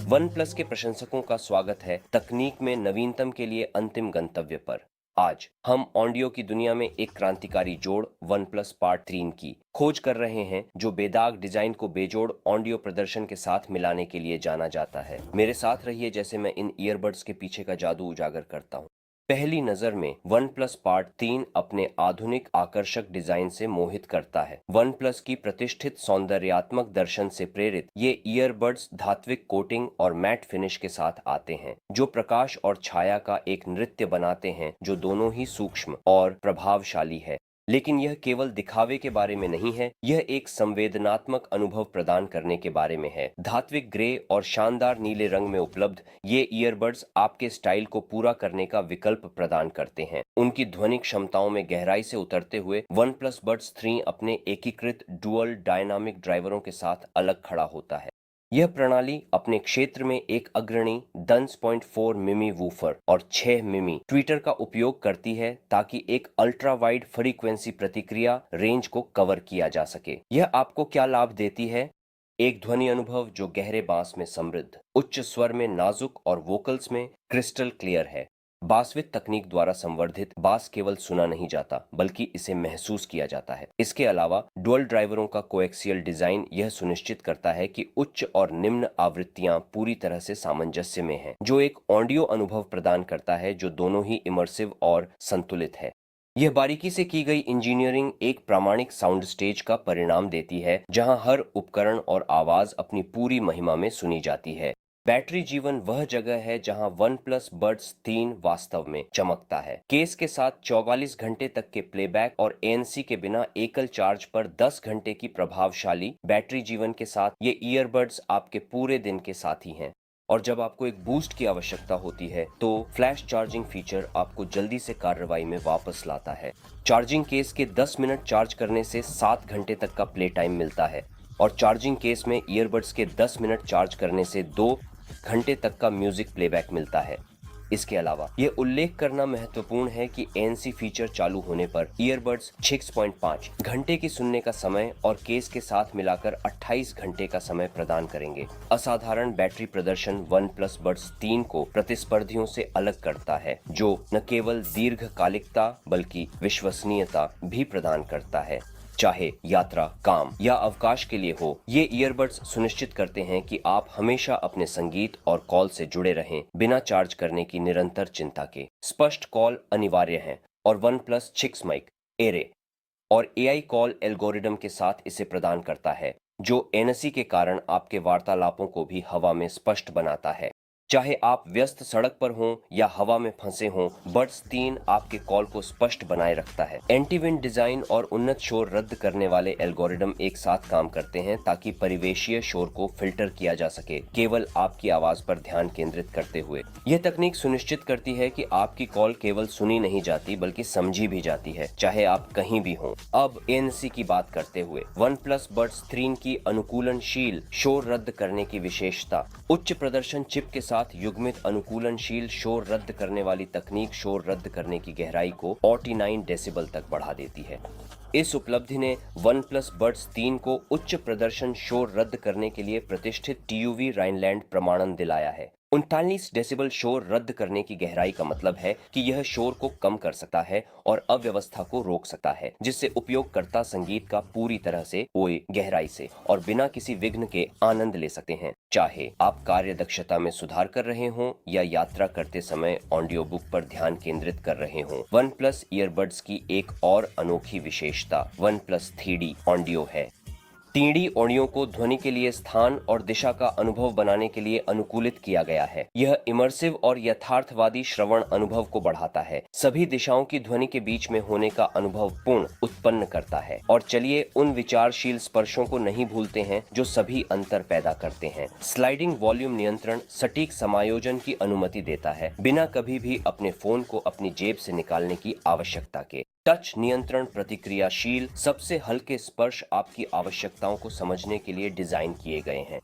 One plus के प्रशंसकों का स्वागत है तकनीक में नवीनतम के लिए अंतिम गंतव्य पर। आज हम ऑडियो की दुनिया में एक क्रांतिकारी जोड़ वन प्लस पार्ट 3 की खोज कर रहे हैं, जो बेदाग डिजाइन को बेजोड़ ऑडियो प्रदर्शन के साथ मिलाने के लिए जाना जाता है। मेरे साथ रहिए जैसे मैं इन ईयरबड्स के पीछे का जादू उजागर करता हूँ। पहली नजर में वन प्लस पार्ट 3 अपने आधुनिक आकर्षक डिजाइन से मोहित करता है। वन प्लस की प्रतिष्ठित सौंदर्यात्मक दर्शन से प्रेरित ये ईयरबड्स धात्विक कोटिंग और मैट फिनिश के साथ आते हैं, जो प्रकाश और छाया का एक नृत्य बनाते हैं जो दोनों ही सूक्ष्म और प्रभावशाली है। लेकिन यह केवल दिखावे के बारे में नहीं है, यह एक संवेदनात्मक अनुभव प्रदान करने के बारे में है। धात्विक ग्रे और शानदार नीले रंग में उपलब्ध ये ईयरबड्स आपके स्टाइल को पूरा करने का विकल्प प्रदान करते हैं। उनकी ध्वनिक क्षमताओं में गहराई से उतरते हुए वन प्लस बड्स 3 अपने एकीकृत डुअल डायनामिक ड्राइवरों के साथ अलग खड़ा होता है। यह प्रणाली अपने क्षेत्र में एक अग्रणी 10.4 मिमी वूफर और 6 मिमी ट्विटर का उपयोग करती है, ताकि एक अल्ट्रा वाइड फ्रीक्वेंसी प्रतिक्रिया रेंज को कवर किया जा सके। यह आपको क्या लाभ देती है? एक ध्वनि अनुभव जो गहरे बांस में समृद्ध, उच्च स्वर में नाजुक और वोकल्स में क्रिस्टल क्लियर है। बासवित तकनीक द्वारा संवर्धित बास केवल सुना नहीं जाता, बल्कि इसे महसूस किया जाता है। इसके अलावा डुअल ड्राइवरों का कोएक्सियल डिजाइन यह सुनिश्चित करता है कि उच्च और निम्न आवृत्तियां पूरी तरह से सामंजस्य में हैं, जो एक ऑडियो अनुभव प्रदान करता है जो दोनों ही इमर्सिव और संतुलित है। यह बारीकी से की गई इंजीनियरिंग एक प्रामाणिक साउंड स्टेज का परिणाम देती है, जहां हर उपकरण और आवाज अपनी पूरी महिमा में सुनी जाती है। बैटरी जीवन वह जगह है जहां वन प्लस बड्स 3 वास्तव में चमकता है। केस के साथ 44 घंटे तक के प्लेबैक और एएनसी के बिना एकल चार्ज पर 10 घंटे की प्रभावशाली बैटरी जीवन के साथ ये ईयरबड्स आपके पूरे दिन के साथी हैं। और जब आपको एक बूस्ट की आवश्यकता होती है, तो फ्लैश चार्जिंग फीचर आपको जल्दी से कार्रवाई में वापस लाता है। चार्जिंग केस के 10 मिनट चार्ज करने से 7 घंटे तक का प्ले टाइम मिलता है, और चार्जिंग केस में ईयरबड्स के 10 मिनट चार्ज करने से 2 घंटे तक का म्यूजिक प्लेबैक मिलता है। इसके अलावा यह उल्लेख करना महत्वपूर्ण है कि एएनसी फीचर चालू होने पर ईयरबड्स 6.5 घंटे की सुनने का समय और केस के साथ मिलाकर 28 घंटे का समय प्रदान करेंगे। असाधारण बैटरी प्रदर्शन वन प्लस बड्स 3 को प्रतिस्पर्धियों से अलग करता है, जो न केवल दीर्घकालिकता बल्कि विश्वसनीयता भी प्रदान करता है। चाहे यात्रा, काम या अवकाश के लिए हो, ये ईयरबड्स सुनिश्चित करते हैं कि आप हमेशा अपने संगीत और कॉल से जुड़े रहें, बिना चार्ज करने की निरंतर चिंता के। स्पष्ट कॉल अनिवार्य है, और वन प्लस 6 माइक एरे और एआई कॉल एल्गोरिदम के साथ इसे प्रदान करता है, जो एनएससी के कारण आपके वार्तालापों को भी हवा में स्पष्ट बनाता है। चाहे आप व्यस्त सड़क पर हों या हवा में फंसे हों, बड्स 3 आपके कॉल को स्पष्ट बनाए रखता है। एंटी विंड डिजाइन और उन्नत शोर रद्द करने वाले एल्गोरिदम एक साथ काम करते हैं, ताकि परिवेशीय शोर को फिल्टर किया जा सके, केवल आपकी आवाज पर ध्यान केंद्रित करते हुए। यह तकनीक सुनिश्चित करती है कि आपकी कॉल केवल सुनी नहीं जाती, बल्कि समझी भी जाती है, चाहे आप कहीं भी हों। अब एएनसी की बात करते हुए, वन प्लस बड्स 3 की अनुकूलनशील शोर रद्द करने की विशेषता। उच्च प्रदर्शन चिप के साथ युग्मित अनुकूलनशील शोर रद्द करने वाली तकनीक शोर रद्द करने की गहराई को 49 डेसिबल तक बढ़ा देती है। इस उपलब्धि ने वन प्लस बड्स 3 को उच्च प्रदर्शन शोर रद्द करने के लिए प्रतिष्ठित TUV राइनलैंड प्रमाणन दिलाया है। 39 डेसिबल शोर रद्द करने की गहराई का मतलब है कि यह शोर को कम कर सकता है और अव्यवस्था को रोक सकता है, जिससे उपयोगकर्ता संगीत का पूरी तरह से गहराई से और बिना किसी विघ्न के आनंद ले सकते हैं। चाहे आप कार्य दक्षता में सुधार कर रहे हों या यात्रा करते समय ऑडियो बुक पर ध्यान केंद्रित कर रहे हों, वन प्लस ईयरबड्स की एक और अनोखी विशेषता वन प्लस 3D ऑडियो है। 3D ऑडियो को ध्वनि के लिए स्थान और दिशा का अनुभव बनाने के लिए अनुकूलित किया गया है। यह इमर्सिव और यथार्थवादी श्रवण अनुभव को बढ़ाता है, सभी दिशाओं की ध्वनि के बीच में होने का अनुभव पूर्ण उत्पन्न करता है। और चलिए उन विचारशील स्पर्शों को नहीं भूलते हैं जो सभी अंतर पैदा करते हैं। स्लाइडिंग वॉल्यूम नियंत्रण सटीक समायोजन की अनुमति देता है, बिना कभी भी अपने फोन को अपनी जेब से निकालने की आवश्यकता के। टच नियंत्रण प्रतिक्रियाशील, सबसे हल्के स्पर्श आपकी आवश्यकताओं को समझने के लिए डिजाइन किए गए हैं।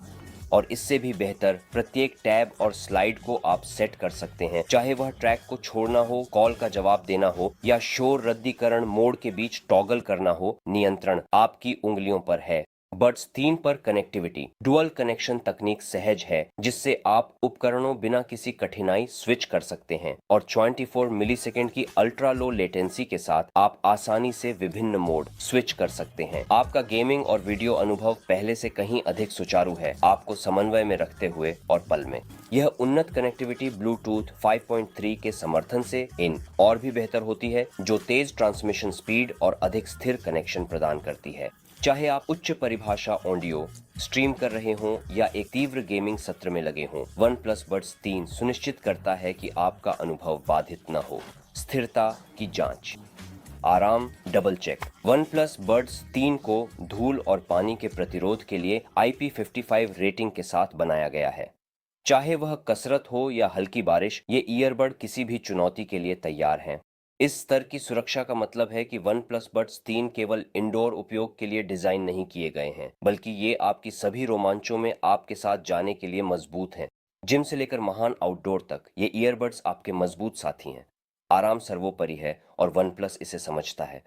और इससे भी बेहतर, प्रत्येक टैब और स्लाइड को आप सेट कर सकते हैं, चाहे वह ट्रैक को छोड़ना हो, कॉल का जवाब देना हो या शोर रद्दीकरण मोड के बीच टॉगल करना हो। नियंत्रण आपकी उंगलियों पर है। बड्स 3 पर कनेक्टिविटी डुअल कनेक्शन तकनीक सहज है, जिससे आप उपकरणों बिना किसी कठिनाई स्विच कर सकते हैं और 24 मिलीसेकंड की अल्ट्रा लो लेटेंसी के साथ आप आसानी से विभिन्न मोड स्विच कर सकते हैं। आपका गेमिंग और वीडियो अनुभव पहले से कहीं अधिक सुचारू है, आपको समन्वय में रखते हुए और पल में। यह उन्नत कनेक्टिविटी ब्लूटूथ 5.3 के समर्थन से इन और भी बेहतर होती है, जो तेज ट्रांसमिशन स्पीड और अधिक स्थिर कनेक्शन प्रदान करती है। चाहे आप उच्च परिभाषा ऑडियो स्ट्रीम कर रहे हों या एक तीव्र गेमिंग सत्र में लगे हों, OnePlus Buds 3 सुनिश्चित करता है कि आपका अनुभव बाधित न हो। स्थिरता की जांच, आराम डबल चेक। OnePlus Buds 3 को धूल और पानी के प्रतिरोध के लिए IP55 रेटिंग के साथ बनाया गया है। चाहे वह कसरत हो या हल्की बारिश, ये ईयरबड किसी भी चुनौती के लिए तैयार हैं। इस स्तर की सुरक्षा का मतलब है कि OnePlus Buds 3 केवल इंडोर उपयोग के लिए डिजाइन नहीं किए गए हैं, बल्कि ये आपकी सभी रोमांचों में आपके साथ जाने के लिए मजबूत हैं। जिम से लेकर महान आउटडोर तक, ये ईयरबड्स आपके मजबूत साथी हैं। आराम सर्वोपरि है और OnePlus इसे समझता है।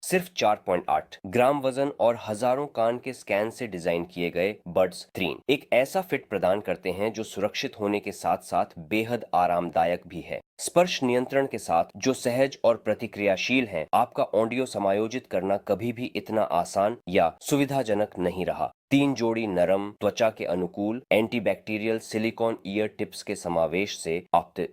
सिर्फ 4.8 ग्राम वजन और हजारों कान के स्कैन से डिजाइन किए गए बड्स 3 एक ऐसा फिट प्रदान करते हैं जो सुरक्षित होने के साथ साथ बेहद आरामदायक भी है। स्पर्श नियंत्रण के साथ जो सहज और प्रतिक्रियाशील है, आपका ऑडियो समायोजित करना कभी भी इतना आसान या सुविधाजनक नहीं रहा। 3 जोड़ी नरम, त्वचा के अनुकूल एंटीबैक्टीरियल सिलिकॉन ईयर टिप्स के समावेश से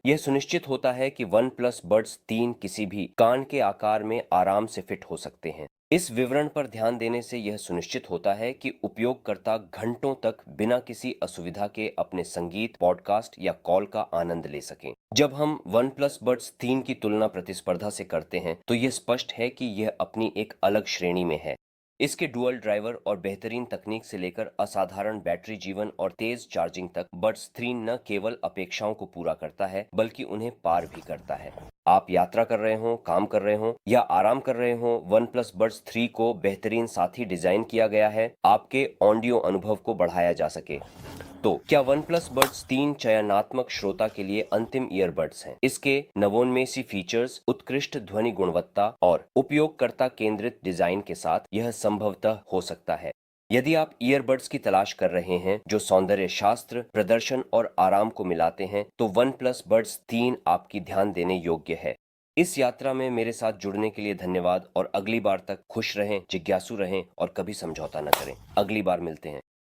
यह सुनिश्चित होता है कि OnePlus Buds 3 किसी भी कान के आकार में आराम से फिट हो सकते हैं। इस विवरण पर ध्यान देने से यह सुनिश्चित होता है कि उपयोगकर्ता घंटों तक बिना किसी असुविधा के अपने संगीत, पॉडकास्ट या कॉल का आनंद ले सकें। जब हम OnePlus Buds 3 की तुलना प्रतिस्पर्धा से करते हैं, तो यह स्पष्ट है कि यह अपनी एक अलग श्रेणी में है। इसके डुअल ड्राइवर और बेहतरीन तकनीक से लेकर असाधारण बैटरी जीवन और तेज चार्जिंग तक, बड्स 3 न केवल अपेक्षाओं को पूरा करता है, बल्कि उन्हें पार भी करता है। आप यात्रा कर रहे हों, काम कर रहे हों या आराम कर रहे हों, OnePlus Buds 3 को बेहतरीन साथी डिजाइन किया गया है, आपके ऑडियो अनुभव को बढ़ाया जा सके। तो क्या OnePlus Buds 3 चयनात्मक श्रोता के लिए अंतिम ईयरबड्स हैं? इसके नवोन्मेषी फीचर्स, उत्कृष्ट ध्वनि गुणवत्ता और उपयोगकर्ता केंद्रित डिजाइन के साथ यह संभवतः हो सकता है। यदि आप ईयरबड्स की तलाश कर रहे हैं जो सौंदर्य शास्त्र, प्रदर्शन और आराम को मिलाते हैं, तो OnePlus Buds 3 आपकी ध्यान देने योग्य है। इस यात्रा में मेरे साथ जुड़ने के लिए धन्यवाद और अगली बार तक खुश रहें, जिज्ञासु रहें और कभी समझौता न करें। अगली बार मिलते हैं।